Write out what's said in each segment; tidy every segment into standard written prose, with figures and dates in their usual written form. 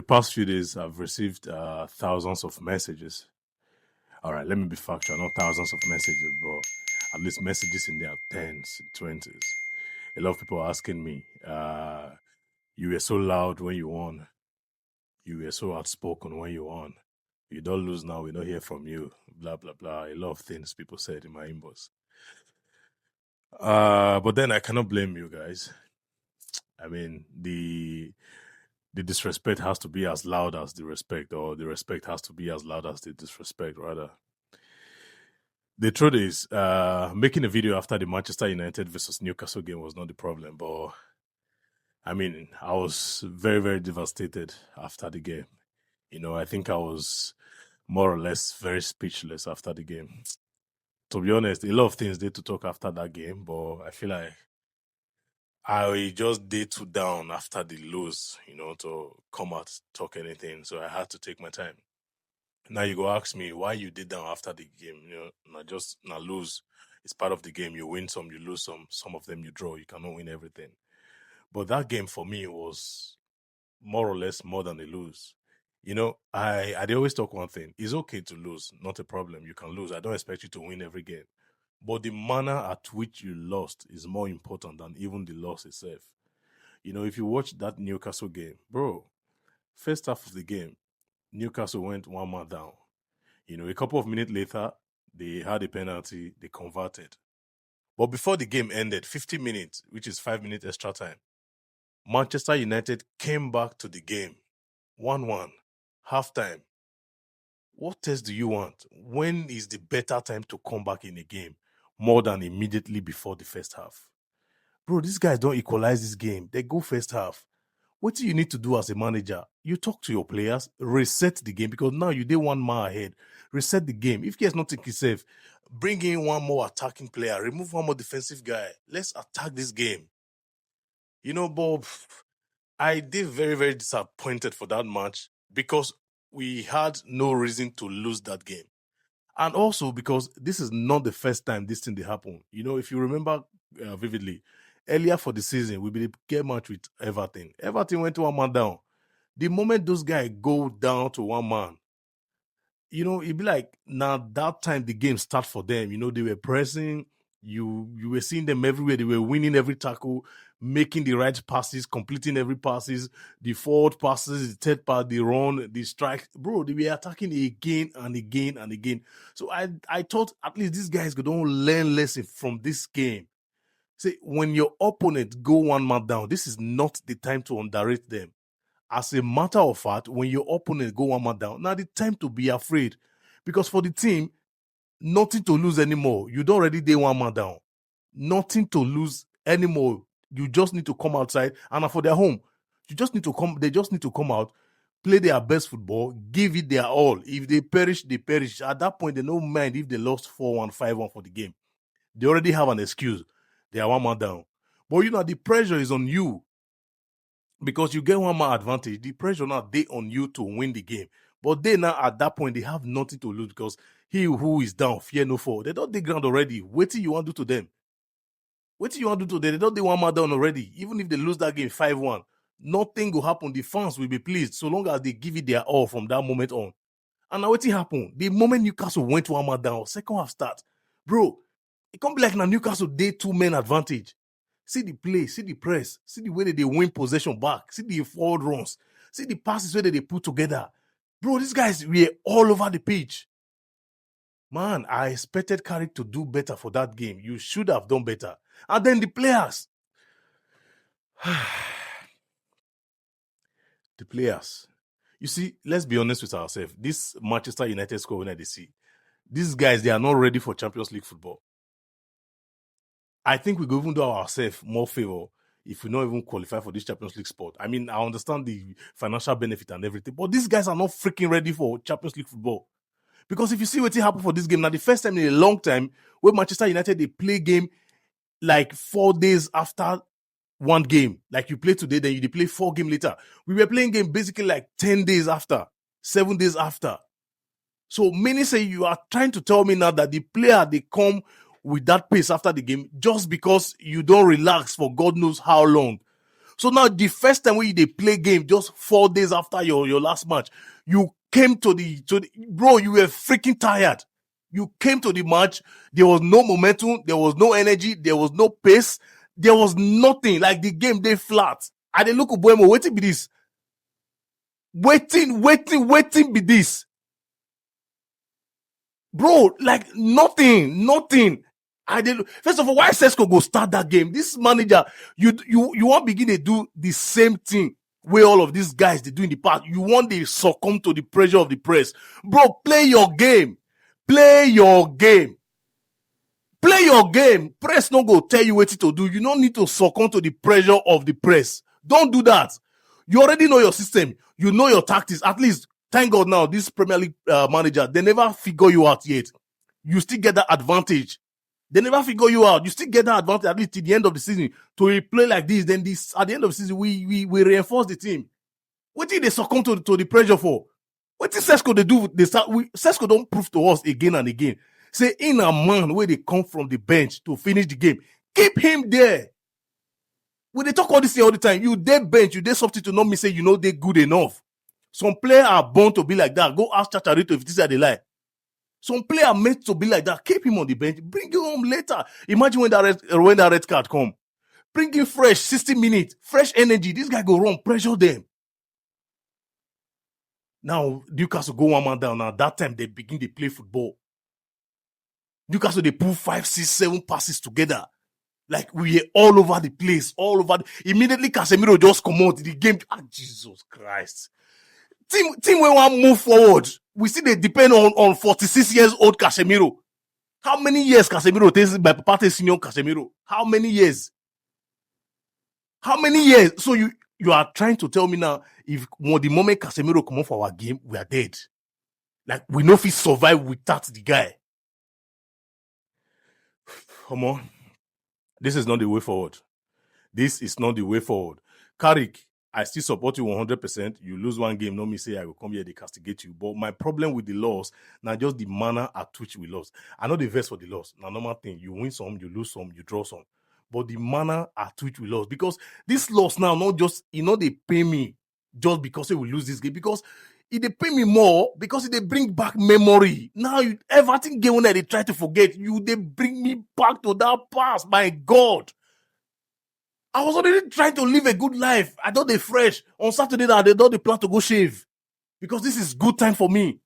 past few days, I've received thousands of messages. All right, let me be factual. Not thousands of messages, but at least messages in their tens, 20s. A lot of people are asking me, you were so loud when you won. You were so outspoken when you won. You don't lose now, we don't hear from you. Blah, blah, blah. A lot of things people said in my inbox. But then I cannot blame you guys. I mean, the disrespect has to be as loud as the respect, or the respect has to be as loud as the disrespect, rather. The truth is, making a video after the Manchester United versus Newcastle game was not the problem, but I mean, I was very, very devastated after the game. You know, I think I was more or less very speechless after the game. To be honest, a lot of things did to talk after that game, but I feel like I just did too down after the lose, to come out talk anything. So I had to take my time. Now you go ask me why you did down after the game. Not lose. It's part of the game. You win some, you lose some. Some of them you draw. You cannot win everything. But that game for me was more or less more than a lose. I always talk one thing. It's okay to lose, not a problem. You can lose. I don't expect you to win every game. But the manner at which you lost is more important than even the loss itself. If you watch that Newcastle game, bro, first half of the game, Newcastle went 1-man down. A couple of minutes later, they had a penalty, they converted. But before the game ended, 50 minutes, which is 5 minutes extra time, Manchester United came back to the game. 1-1, halftime. What else do you want? When is the better time to come back in a game more than immediately before the first half? Bro, these guys don't equalize this game. They go first half. What do you need to do as a manager? You talk to your players, reset the game, because now you did 1 man ahead. Reset the game. If there's nothing safe, bring in one more attacking player, remove one more defensive guy. Let's attack this game. Bob, I did very, very disappointed for that match because we had no reason to lose that game. And also because this is not the first time this thing did happen. If you remember vividly, earlier for the season, we did a game match with Everton. Everton went to 1 man down. The moment those guys go down to 1 man, it'd be like, now that time the game start for them. They were pressing. You were seeing them everywhere. They were winning every tackle, making the right passes, completing every passes, the forward passes, the third pass, the run, the strike. Bro, they were attacking again and again and again. So I thought at least these guys could don't learn lesson from this game. See, when your opponent go 1 man down, this is not the time to underrate them. As a matter of fact, when your opponent go 1 man down, now the time to be afraid. Because for the team, nothing to lose anymore. You don't already day 1 man down. Nothing to lose anymore. You just need to come outside, and for their home, they just need to come out, play their best football, give it their all. If they perish, they perish. At that point, they don't mind if they lost 4-1, 5-1 for the game. They already have an excuse. They are 1 man down. But the pressure is on you. Because you get 1 man advantage, the pressure now they on you to win the game. But they now at that point, they have nothing to lose because he who is down, fear no fall. They don't dig ground already. What do you want to do to them? What do you want to do to them? They don't do 1 man down already. Even if they lose that game 5-1, nothing will happen. The fans will be pleased so long as they give it their all from that moment on. And now what happened? The moment Newcastle went 1 man down, second half start, bro, it can't be like now Newcastle they 2 men advantage. See the play, see the press, see the way that they win possession back, see the forward runs, see the passes where they put together. Bro, these guys were all over the pitch. Man, I expected Carrick to do better for that game. You should have done better. And then the players. The players. You see, let's be honest with ourselves. This Manchester United squad when they see, these guys, they are not ready for Champions League football. I think we go even do ourselves more favor if we not even qualify for this Champions League spot. I mean, I understand the financial benefit and everything, but these guys are not freaking ready for Champions League football. Because if you see what happened for this game, now the first time in a long time where Manchester United, they play game like 4 days after one game. Like you play today, then you play 4 games later. We were playing game basically like 10 days after, 7 days after. So many say you are trying to tell me now that the player, they come with that pace after the game just because you don't relax for God knows how long. So now the first time when they play game, just 4 days after your last match, you came to the bro, you were freaking tired. You came to the match, there was no momentum, there was no energy, there was no pace, there was nothing. Like the game, they flat. And they look at Buemo, waiting be this. Waiting be this. Bro, like nothing. First of all, why Sesko go start that game? This manager, you want begin to do the same thing where all of these guys they do in the past. You want to succumb to the pressure of the press. Bro, play your game. Play your game. Press no go tell you what to do. You don't need to succumb to the pressure of the press. Don't do that. You already know your system. You know your tactics. At least, thank God now, this Premier League manager, they never figure you out yet. You still get that advantage. They never figure you out. You still get that advantage at least till the end of the season. To play like this, then this at the end of the season, we reinforce the team. What did they succumb to the pressure for? What did Sesko they do? Sesko don't prove to us again and again. Say in a man where they come from the bench to finish the game, keep him there. When they talk all this all the time, you dey bench, you dey substitute, not me say you know they good enough. Some players are born to be like that. Go ask Chacharito if this is the lie. Some players are meant to be like that. Keep him on the bench. Bring him home later. Imagine when that red card come. Bring him fresh, 60 minutes, fresh energy. This guy go run, pressure them. Now, Newcastle go one man down. Now, that time, they begin to play football. Newcastle, they pull 5, 6, 7 passes together. Like, we are all over the place, Immediately, Casemiro just come out. The game, Jesus Christ. Team when one move forward, we see they depend on 46 years old Casemiro. How many years Casemiro takes by Papa senior Casemiro? How many years? So you are trying to tell me now, if the moment Casemiro come off for our game, we are dead. Like, we know if he survive without the guy. Come on. This is not the way forward. Carrick, I still support you 100%. You lose one game, not me say I will come here, they castigate you. But my problem with the loss, now just the manner at which we lost. I know the verse for the loss. Now, normal thing, you win some, you lose some, you draw some. But the manner at which we lost. Because this loss now, not just, they pay me just because we lose this game. Because if they pay me more, because if they bring back memory. Now, everything game when they try to forget, they bring me back to that past. My God. I was already trying to live a good life. I thought they fresh. On Saturday, they thought they plan to go shave. Because this is good time for me.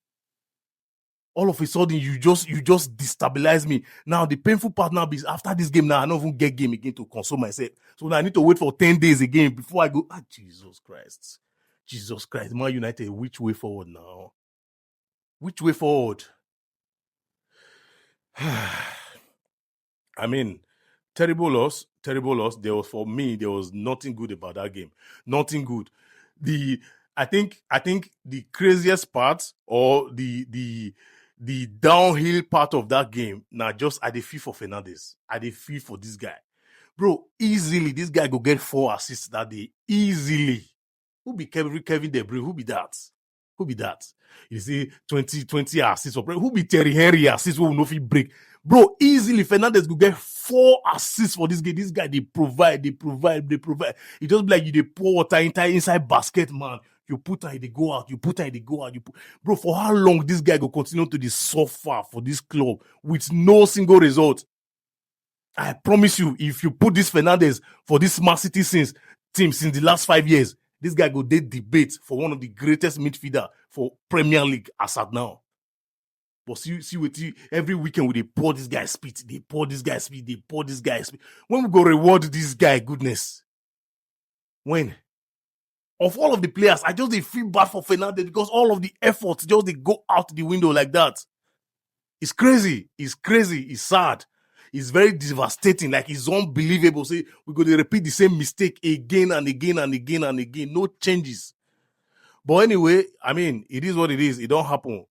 All of a sudden, you just destabilize me. Now, the painful part now is after this game now, I don't even get game again to console myself. So now I need to wait for 10 days again before I go, Jesus Christ. Man United, which way forward now? Which way forward? I mean, terrible loss. There was nothing good about that game. Nothing good. I think the craziest part or the downhill part of that game, now just at the feel for Fernandes. I the feel for this guy. Bro, easily, this guy go get 4 assists that day. Easily. Who be Kevin De Bruyne? Who be that? You see, 20 assists. Who be Terry Henry assists? Who will not break? Bro, easily, Fernandes go get 4 assists for this game. This guy, they provide. It just be like you they pour water inside basket, man. You put and they go out. Bro, for how long this guy go continue to suffer for this club with no single result? I promise you, if you put this Fernandes for this Man City team since the last 5 years, this guy go debate for one of the greatest midfielder for Premier League as at now. But see what every weekend we they pour this guy speed. When we go reward this guy, goodness. When? Of all of the players, I just they feel bad for Fernandes because all of the efforts just they go out the window like that. It's crazy. It's sad. It's very devastating. Like, it's unbelievable. Say, we're going to repeat the same mistake again and again. No changes. But anyway, I mean, it is what it is. It don't happen.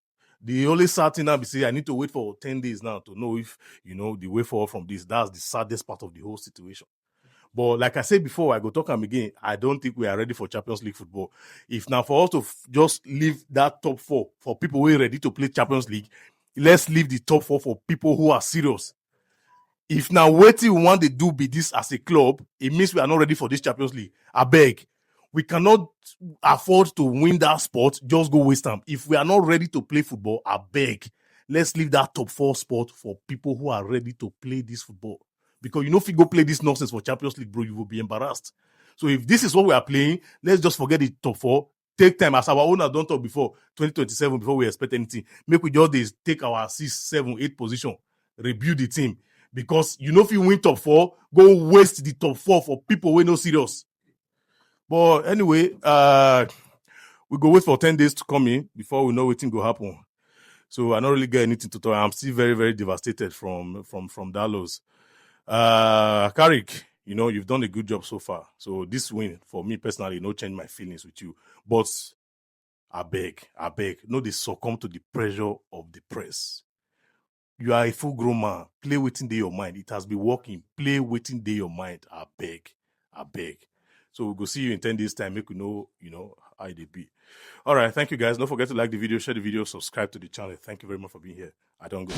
The only sad thing now be say I need to wait for 10 days now to know if, the way forward from this. That's the saddest part of the whole situation. But like I said before, I go talk them again. I don't think we are ready for Champions League football. If now for us to just leave that top 4 for people who are ready to play Champions League, let's leave the top 4 for people who are serious. If now waiting we want to do be this as a club, it means we are not ready for this Champions League. I beg. We cannot afford to win that spot, just go waste time. If we are not ready to play football, I beg. Let's leave that top 4 spot for people who are ready to play this football. Because if you go play this nonsense for Champions League, bro, you will be embarrassed. So if this is what we are playing, let's just forget the top 4. Take time, as our owner don't talk before 2027, before we expect anything. Make we just take our 6, 7, 8 position, rebuild the team. Because if you win top 4, go waste the top 4 for people who no serious. But anyway, we go wait for 10 days to come in before we know what thing go happen. So I don't really get anything to talk. I'm still very, very devastated from that loss. Carrick, you've done a good job so far. So this win, for me personally, no change my feelings with you. But I beg, no, they succumb to the pressure of the press. You are a full grown man. Play within your mind. It has been working. Play within your mind. I beg. So we'll go see you in 10 days' time. Make we know, how they be. All right. Thank you, guys. Don't forget to like the video, share the video, subscribe to the channel. Thank you very much for being here. I don't go.